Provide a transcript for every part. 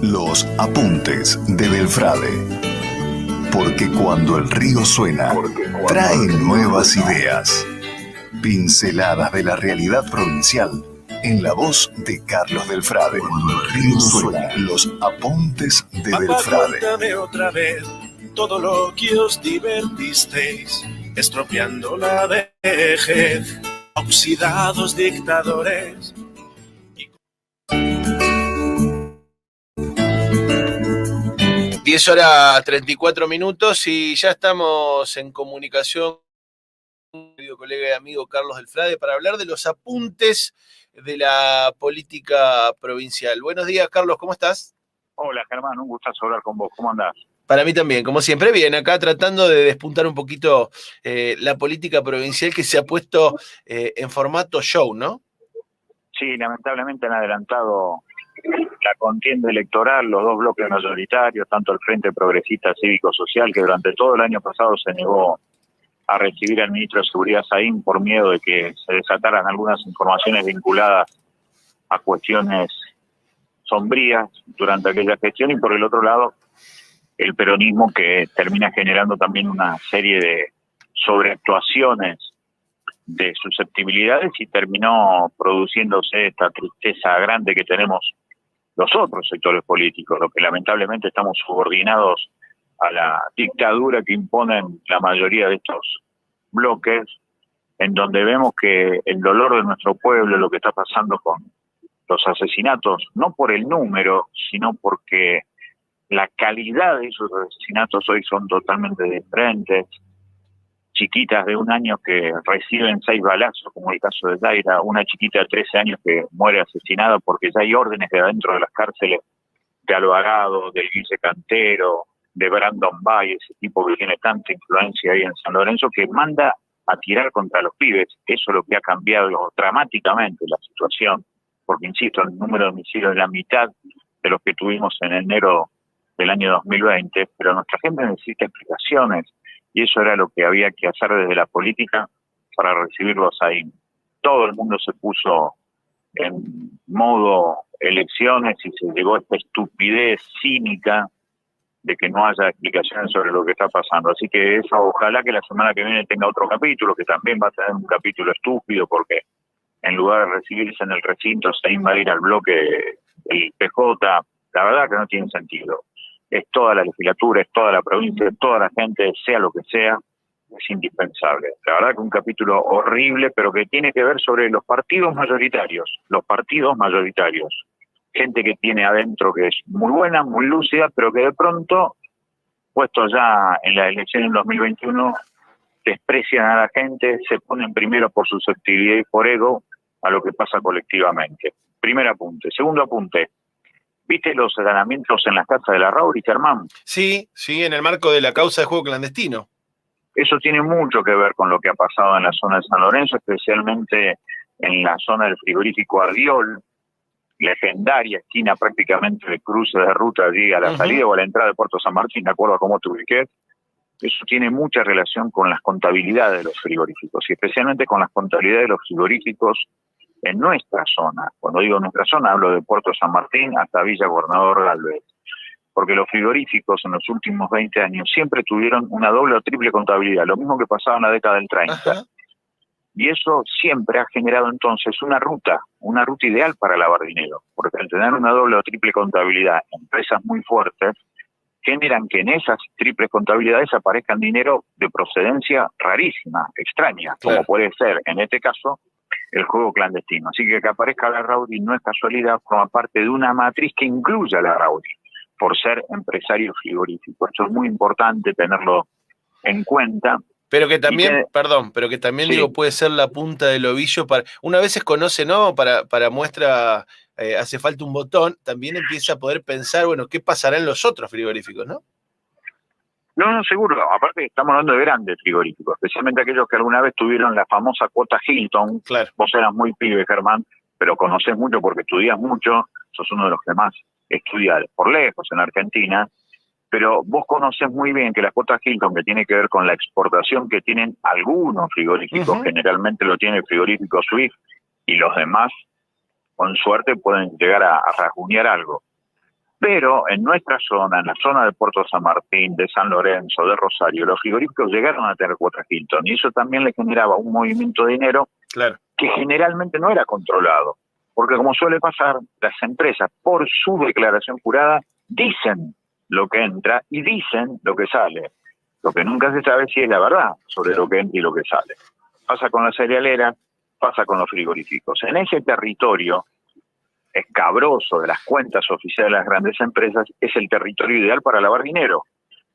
Los apuntes de Belfrade. Porque cuando el río suena, trae nuevas ideas. Pinceladas de la realidad provincial en la voz de Carlos Belfrade. Cuando el río suena, los apuntes de Belfrade. Cuéntame otra vez todo lo que os divertisteis, estropeando la vejez, oxidados dictadores. 10:34 y ya estamos en comunicación con mi querido colega y amigo Carlos Belfrade para hablar de los apuntes de la política provincial. Buenos días, Carlos, ¿cómo estás? Hola, Germán, un gustazo hablar con vos. ¿Cómo andás? Para mí también, como siempre, bien, acá tratando de despuntar un poquito la política provincial que se ha puesto en formato show, ¿no? Sí, lamentablemente han adelantado la contienda electoral, los dos bloques mayoritarios, tanto el Frente Progresista Cívico-Social, que durante todo el año pasado se negó a recibir al ministro de Seguridad Saín por miedo de que se desataran algunas informaciones vinculadas a cuestiones sombrías durante aquella gestión, y por el otro lado el peronismo, que termina generando también una serie de sobreactuaciones de susceptibilidades y terminó produciéndose esta tristeza grande que tenemos los otros sectores políticos, los que lamentablemente estamos subordinados a la dictadura que imponen la mayoría de estos bloques, en donde vemos que el dolor de nuestro pueblo, lo que está pasando con los asesinatos, no por el número, sino porque la calidad de esos asesinatos hoy son totalmente diferentes. Chiquitas de 1 año que reciben 6 balazos, como el caso de Daira, una chiquita de 13 años que muere asesinada porque ya hay órdenes de adentro de las cárceles de Alvarado, del Guille Cantero, de Brandon Bay, ese tipo que tiene tanta influencia ahí en San Lorenzo, que manda a tirar contra los pibes. Eso es lo que ha cambiado dramáticamente la situación, porque insisto, el número de homicidios es la mitad de los que tuvimos en enero del año 2020, pero nuestra gente necesita explicaciones, y eso era lo que había que hacer desde la política para recibirlos ahí. Todo el mundo se puso en modo elecciones y se llegó a esta estupidez cínica de que no haya explicaciones sobre lo que está pasando. Así que eso, ojalá que la semana que viene tenga otro capítulo, que también va a tener un capítulo estúpido, porque en lugar de recibirse en el recinto se va a ir al bloque del PJ. La verdad que no tiene sentido. Es toda la legislatura, es toda la provincia, es toda la gente, sea lo que sea, es indispensable. La verdad que un capítulo horrible, pero que tiene que ver sobre los partidos mayoritarios. Los partidos mayoritarios. Gente que tiene adentro que es muy buena, muy lúcida, pero que de pronto, puestos ya en la elección en 2021, desprecian a la gente, se ponen primero por susceptibilidad y por ego a lo que pasa colectivamente. Primer apunte. Segundo apunte. ¿Viste los allanamientos en las casas de la Rauri, Germán? Sí, en el marco de la causa de juego clandestino. Eso tiene mucho que ver con lo que ha pasado en la zona de San Lorenzo, especialmente en la zona del frigorífico Ardiol, legendaria esquina prácticamente de cruce de ruta allí a la salida o a la entrada de Puerto San Martín, de acuerdo a cómo te ubiques. Eso tiene mucha relación con las contabilidades de los frigoríficos, y especialmente con las contabilidades de los frigoríficos en nuestra zona. Cuando digo nuestra zona, hablo de Puerto San Martín hasta Villa Gobernador Galvez. Porque los frigoríficos en los últimos 20 años siempre tuvieron una doble o triple contabilidad, lo mismo que pasaba en la década del 30. Ajá. Y eso siempre ha generado entonces una ruta ideal para lavar dinero. Porque al tener una doble o triple contabilidad, empresas muy fuertes generan que en esas triples contabilidades aparezcan dinero de procedencia rarísima, extraña, claro, como puede ser, en este caso, el juego clandestino. Así que aparezca la Raudi no es casualidad, forma parte de una matriz que incluye a la Raudi, por ser empresario frigorífico. Esto es muy importante tenerlo en cuenta. Pero que también, sí, digo, puede ser la punta del ovillo para. Una vez se conoce, ¿no? Para muestra hace falta un botón, también empieza a poder pensar, bueno, ¿qué pasará en los otros frigoríficos, no? No, seguro. Aparte estamos hablando de grandes frigoríficos, especialmente aquellos que alguna vez tuvieron la famosa cuota Hilton. Claro. Vos eras muy pibe, Germán, pero conocés mucho porque estudias mucho, sos uno de los que más estudia por lejos en Argentina, pero vos conocés muy bien que la cuota Hilton, que tiene que ver con la exportación que tienen algunos frigoríficos, generalmente lo tiene el frigorífico Swift, y los demás, con suerte, pueden llegar a rasguñar algo. Pero en nuestra zona, en la zona de Puerto San Martín, de San Lorenzo, de Rosario, los frigoríficos llegaron a tener cuotas Hilton y eso también le generaba un movimiento de dinero que generalmente no era controlado. Porque como suele pasar, las empresas, por su declaración jurada, dicen lo que entra y dicen lo que sale. Lo que nunca se sabe si es la verdad sobre lo que entra y lo que sale. Pasa con la cerealera, pasa con los frigoríficos. En ese territorio escabroso de las cuentas oficiales de las grandes empresas, es el territorio ideal para lavar dinero.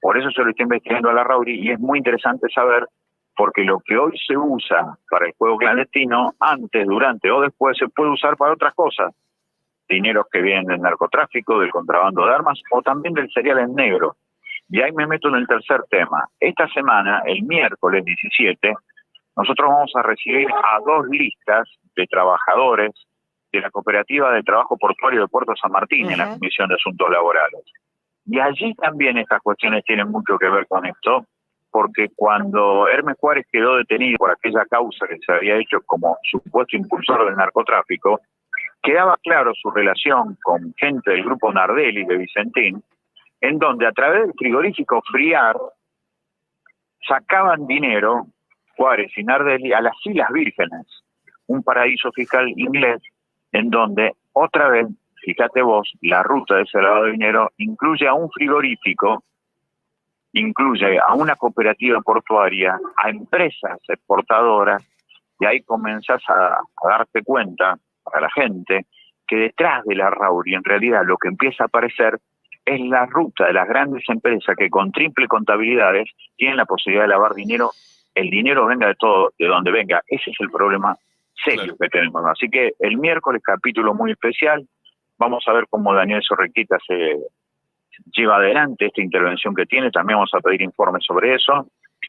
Por eso se lo está investigando a la Rauri y es muy interesante saber, porque lo que hoy se usa para el juego clandestino, antes, durante o después, se puede usar para otras cosas. Dineros que vienen del narcotráfico, del contrabando de armas o también del cereal en negro. Y ahí me meto en el tercer tema. Esta semana, el miércoles 17, nosotros vamos a recibir a 2 listas de trabajadores de la Cooperativa de Trabajo Portuario de Puerto San Martín en la Comisión de Asuntos Laborales. Y allí también estas cuestiones tienen mucho que ver con esto, porque cuando Hermes Juárez quedó detenido por aquella causa que se había hecho como supuesto impulsor del narcotráfico, quedaba claro su relación con gente del grupo Nardelli de Vicentín, en donde a través del frigorífico Friar sacaban dinero, Juárez y Nardelli, a las Islas Vírgenes, un paraíso fiscal inglés, en donde, otra vez, fíjate vos, la ruta de ese lavado de dinero incluye a un frigorífico, incluye a una cooperativa portuaria, a empresas exportadoras, y ahí comenzás a darte cuenta, para la gente, que detrás de la Rauri, en realidad, lo que empieza a aparecer es la ruta de las grandes empresas que con triple contabilidades tienen la posibilidad de lavar dinero, el dinero venga de todo, de donde venga. Ese es el problema serio que tenemos. Así que el miércoles, capítulo muy especial, vamos a ver cómo Daniel Sorrequita se lleva adelante esta intervención que tiene, también vamos a pedir informes sobre eso.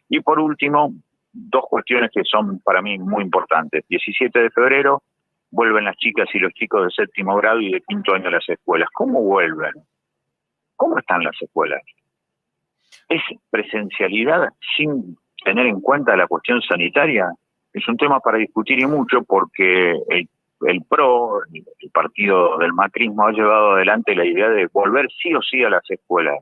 Y por último, 2 cuestiones que son para mí muy importantes. 17 de febrero vuelven las chicas y los chicos de 7º grado y de 5º año a las escuelas. ¿Cómo vuelven? ¿Cómo están las escuelas? ¿Es presencialidad sin tener en cuenta la cuestión sanitaria? Es un tema para discutir y mucho, porque el PRO, el partido del macrismo, ha llevado adelante la idea de volver sí o sí a las escuelas.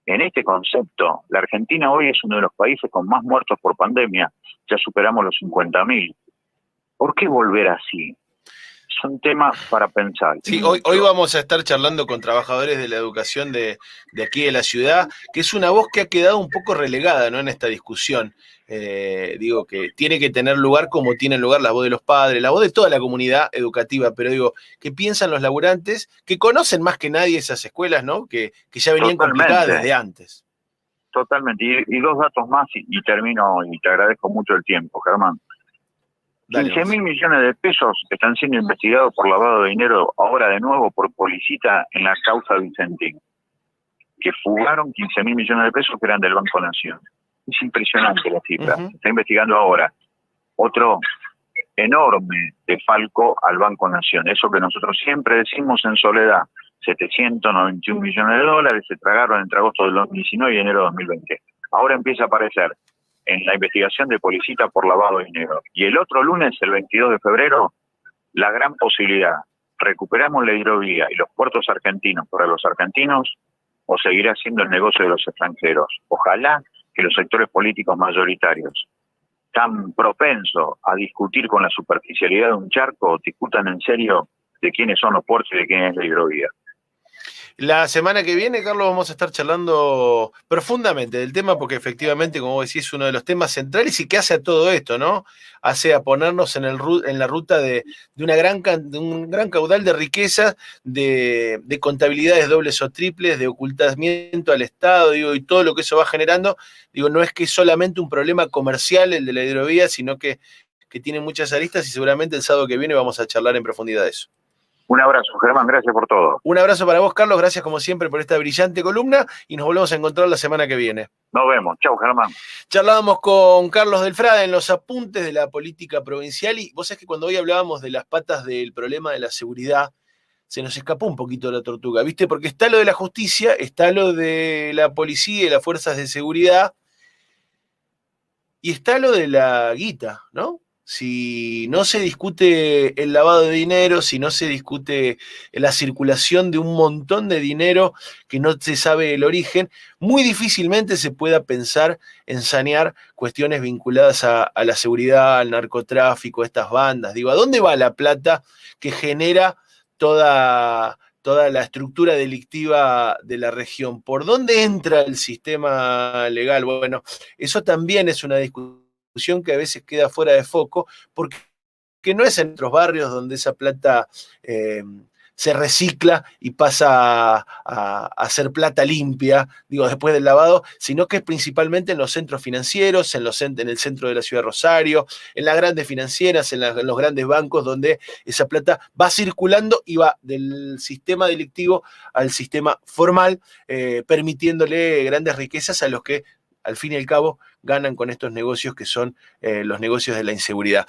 En este concepto, la Argentina hoy es uno de los países con más muertos por pandemia, ya superamos los 50.000. ¿Por qué volver así? Son temas para pensar. Sí, hoy vamos a estar charlando con trabajadores de la educación de aquí de la ciudad, que es una voz que ha quedado un poco relegada, ¿no?, en esta discusión. Digo que tiene que tener lugar como tiene lugar la voz de los padres, la voz de toda la comunidad educativa, pero digo, ¿qué piensan los laburantes que conocen más que nadie esas escuelas, ¿no?, que ya venían complicadas desde antes? Totalmente. Y 2 datos más y termino, y te agradezco mucho el tiempo, Germán. 15.000 millones de pesos están siendo investigados por lavado de dinero ahora de nuevo por Policita en la causa Vicentín, que fugaron 15.000 millones de pesos que eran del Banco Nación. Es impresionante la cifra. Se está investigando ahora. Otro enorme defalco al Banco Nación. Eso que nosotros siempre decimos en soledad. 791 millones de dólares se tragaron entre agosto del 2019 y enero de 2020. Ahora empieza a aparecer en la investigación de Policita por lavado de dinero. Y el otro lunes, el 22 de febrero, la gran posibilidad. ¿Recuperamos la hidrovía y los puertos argentinos para los argentinos o seguirá siendo el negocio de los extranjeros? Ojalá que los sectores políticos mayoritarios, tan propensos a discutir con la superficialidad de un charco, discutan en serio de quiénes son los puertos y de quién es la hidrovía. La semana que viene, Carlos, vamos a estar charlando profundamente del tema, porque efectivamente, como vos decís, es uno de los temas centrales y que hace a todo esto, ¿no? Hace a ponernos en la ruta de un gran caudal de riqueza, de contabilidades dobles o triples, de ocultamiento al Estado, digo, y todo lo que eso va generando. Digo, no es que es solamente un problema comercial el de la hidrovía, sino que tiene muchas aristas y seguramente el sábado que viene vamos a charlar en profundidad de eso. Un abrazo, Germán, gracias por todo. Un abrazo para vos, Carlos, gracias como siempre por esta brillante columna y nos volvemos a encontrar la semana que viene. Nos vemos, chau, Germán. Charlábamos con Carlos del Frade en los apuntes de la política provincial y vos sabés que cuando hoy hablábamos de las patas del problema de la seguridad, se nos escapó un poquito la tortuga, ¿viste? Porque está lo de la justicia, está lo de la policía y las fuerzas de seguridad y está lo de la guita, ¿no? si no se discute el lavado de dinero, si no se discute la circulación de un montón de dinero que no se sabe el origen, muy difícilmente se pueda pensar en sanear cuestiones vinculadas a la seguridad, al narcotráfico, a estas bandas. Digo, ¿a dónde va la plata que genera toda la estructura delictiva de la región? ¿Por dónde entra el sistema legal? Bueno, eso también es una discusión que a veces queda fuera de foco, porque no es en nuestros barrios donde esa plata se recicla y pasa a ser plata limpia, digo, después del lavado, sino que es principalmente en los centros financieros, en el centro de la ciudad de Rosario, en las grandes financieras, en los grandes bancos, donde esa plata va circulando y va del sistema delictivo al sistema formal, permitiéndole grandes riquezas a los que, al fin y al cabo, ganan con estos negocios que son los negocios de la inseguridad.